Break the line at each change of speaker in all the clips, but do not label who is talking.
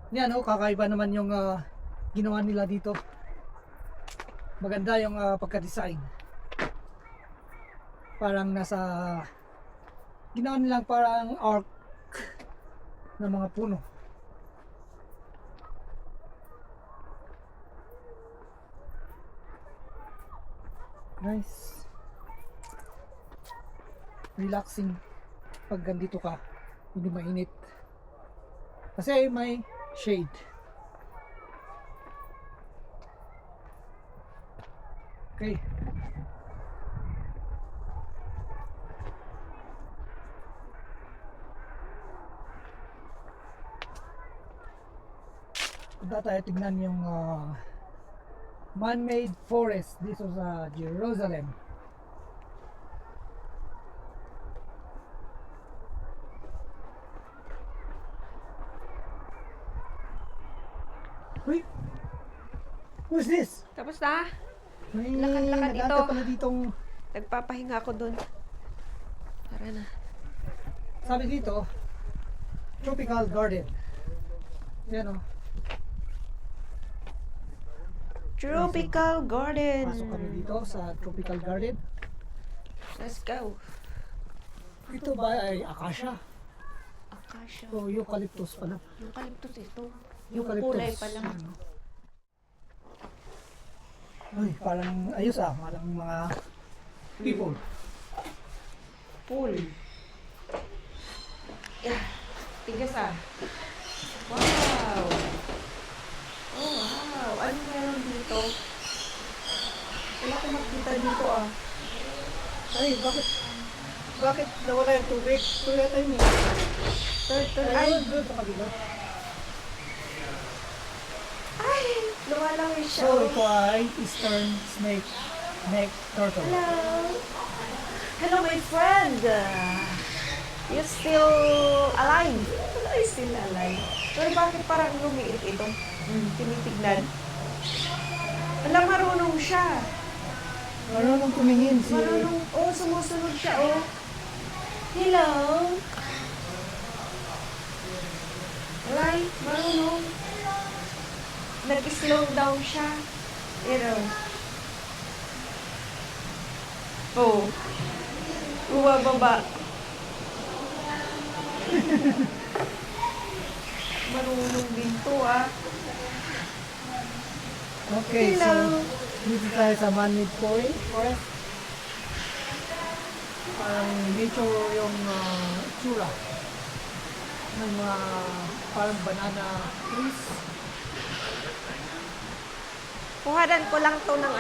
Yan oh, kakaiba naman yung ginawa nila dito. Maganda yung pagka-design. Parang nasa ginawa nilang parang arc ng mga puno. Nice. Relaxing pag ganito ka, hindi mainit. Kasi may shade. Okay. Punta tayo tignan yung man-made forest dito sa Jerusalem. Uy! Who's this?
Tapos na?
May
Lakad-lakad
nag-anta
ito.
pala ditong,
Nagpapahinga ako dun. Tara na.
sabi dito, tropical garden. Yan o.
Tropical Garden.
Pasok kami dito sa tropical garden.
Let's go.
Ito ba ay acacia?
Acacia.
O eucalyptus pala.
Eucalyptus ito. Yung
Eucalyptus.
kulay pa lang.
Ano? Uy, parang ayos parang mga people.
Pool. Yeah. Tigas Wow. Oh, wow. Ano meron dito? Wala ko makita dito
Ay, bakit nawala yung tubig? Ito yata yun eh.
Turtle.
Ay,
Ay!
doon sa kabila.
Ay! Lumalawin siya.
So, ito ay eastern snake neck turtle.
Hello. Hello, my friend. You still alive? I still alive. Pero bakit parang lumiit ito? Tinitignan. Alam, marunong siya.
Marunong tumingin si...
Marunong, sumusunod siya, Hello. Alay, marunong. Nag-slow down siya. Pero, bumababa. Marunong din to,
Okay,
Hello.
so dito tayo sa man-made forest. Parang nature yung tsura. May mga parang banana trees.
Kuhanan ko lang to ng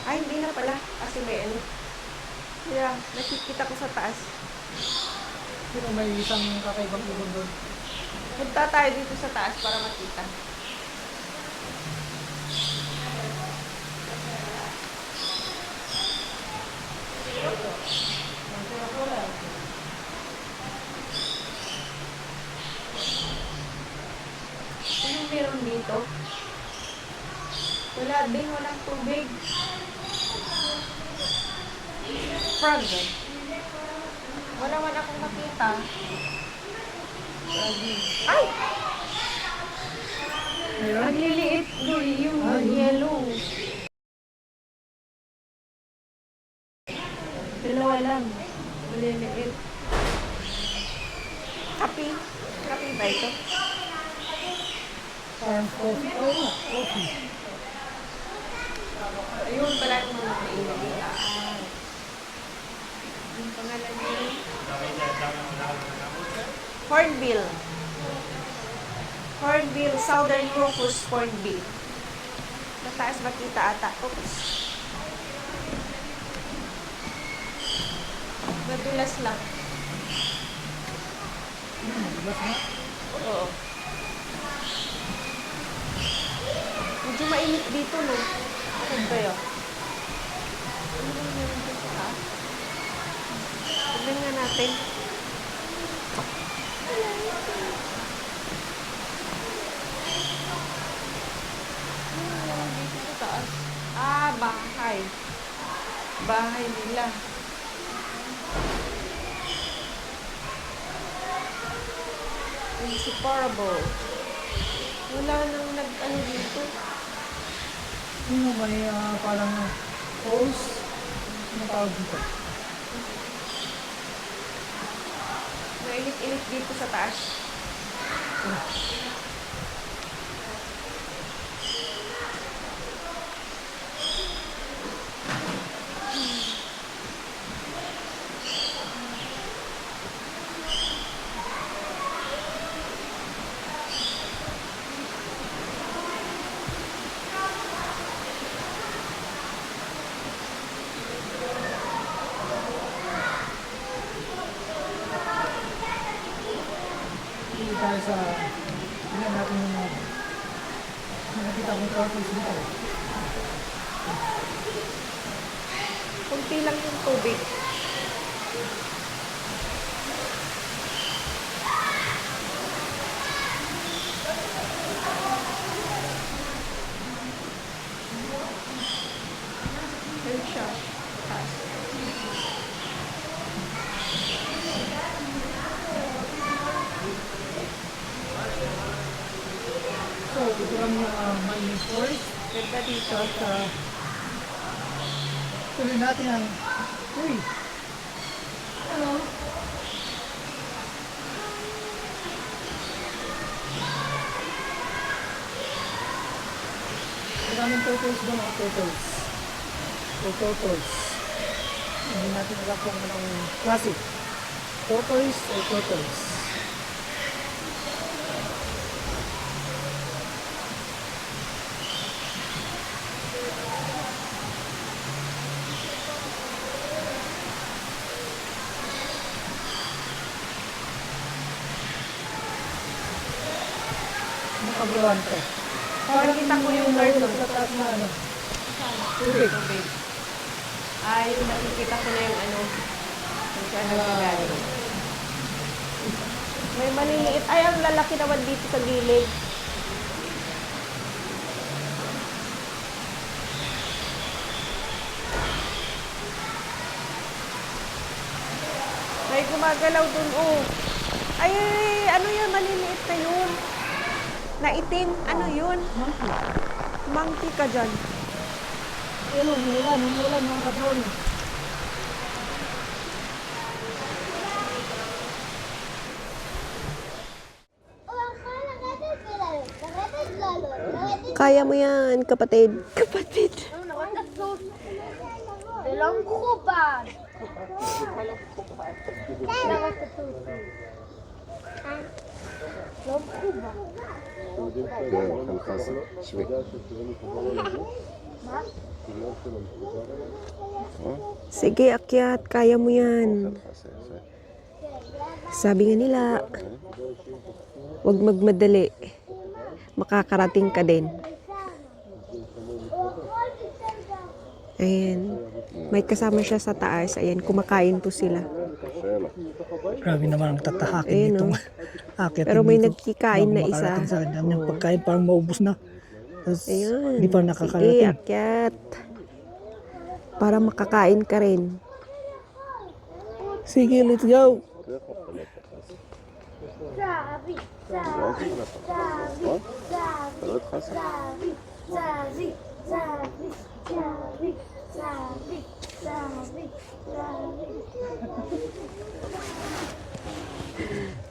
Ay, hindi na pala. Kasi may Yeah, nakikita ko sa taas.
Pero may isang kakaibang ibon doon.
Punta tayo dito sa taas para makita. Anong meron dito? Wala din, walang tubig. Frog. Wala man akong nakita. Ay!
Meron?
Nagliliit doon yung
Ay.
yellow. Dalawa lang. Maliliit. Kapi. Kapi ba ito?
Parang coffee. Oh, coffee.
Ayun pala yung mga nakikita. Yung pangalan niya. Hornbill. Hornbill, Southern Crocus Hornbill. Mataas makita ata. Oops. Madulas lang.
Dilas nga.
Oo. Medyo mainit dito, no? Ano ba yun? Ano ba meron dito sa taas? Tignan nga natin. Ano meron dito sa taas? Bahay. Bahay nila. Ang Parable. Wala nang nag-ano dito.
Yun may parang hose. Ano tawag dito?
Mainit-init dito sa taas.
Hindi tayo sa... Tingnan natin yung nakita kong turtles dito.
Kunti lang yung tubig. Yan siya. Taas.
So, ito lang yung mining forest.
Ganda dito.
At tuloy natin ang... Uy! Ano? Maraming turtles doon, turtles. Turtles. Hindi natin alam kung anong klase. Tortoise o turtles. Makabulan ko.
Nakita ko yung turtle.
Sa taas na ano.
Tubig. Ay, yung nakikita ko na yung ano. Kung saan nagagaling. May maliliit. Ay, ang lalaki naman dito sa gilid. May gumagalaw dun, oh. Ay, ano yun? Maliliit na yun. Na itim. Ano yun? Monkey ka dyan.
Ano, humulan mga katrol.
Kaya mo yan, kapatid. Kapatid.
Long Cooper.
Sige, akyat. Kaya mo yan. Sabi nga nila, huwag magmadali. Makakarating ka din. Ayan. May kasama siya sa taas. Ayan, kumakain po sila.
Grabe naman ang tatahakin
Ayun,
nito.
oh. Pero may nagkikain na isa.
Sa kanyang pagkain parang maubos na. Tapos,
Ayun.
hindi pa
Sige,
nakakarating.
akyat. Para makakain ka rin.
Sige, let's go.
Sabi, sabi, sabi, sabi, sabi, sabi, sabi, sabi, sabi, sabi.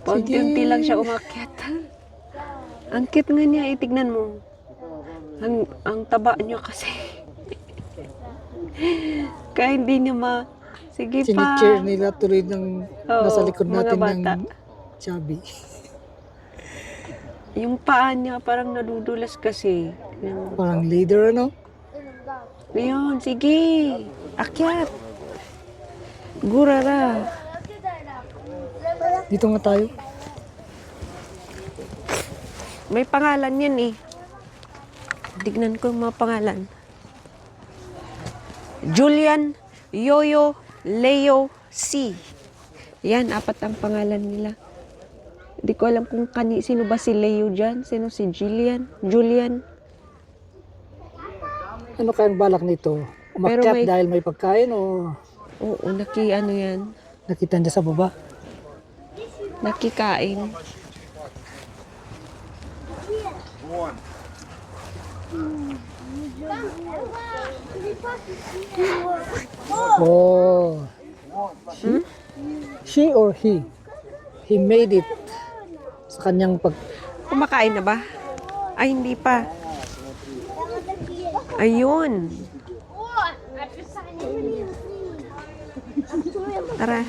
Unti-unti lang siya umakyat. Ang cute nga niya, itignan mo. Ang taba niya kasi. Kaya hindi niya Sige pa.
Sinicheer nila tuloy ng
Oo,
nasa likod
mga
natin
bata.
ng chubby.
Yung paa niya parang nadudulas kasi. Yan.
Parang leader, ano?
Ayun, sige. Akyat. Gurara.
Dito nga tayo.
May pangalan yan eh. Tignan ko yung mga pangalan. Julian, Yoyo, Leo, C. Yan, 4 ang pangalan nila. Hindi ko alam kung sino ba si Leo dyan, sino si Julian.
Ano kayang balak nito? Umakyat
may-
dahil may pagkain o
Oo, ano yan,
nakita niya sa baba?
nakikain.
Oh. She or he? He made it sa kanyang pag...
Kumakain na ba? Ay, hindi pa. Ayun. Tara.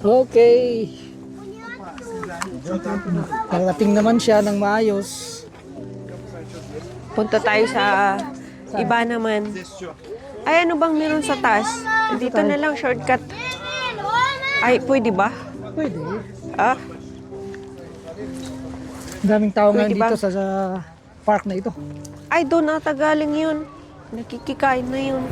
Okay. Narating naman siya ng maayos.
Punta tayo sa iba naman. Ay, ano bang meron sa taas? Dito na lang, shortcut. Ay, pwede ba?
Pwede.
Ah,
Ang daming tao ngayon
Pwede ba?
dito sa park na ito.
ay, doon ata galing yun. Nakikikain na yun.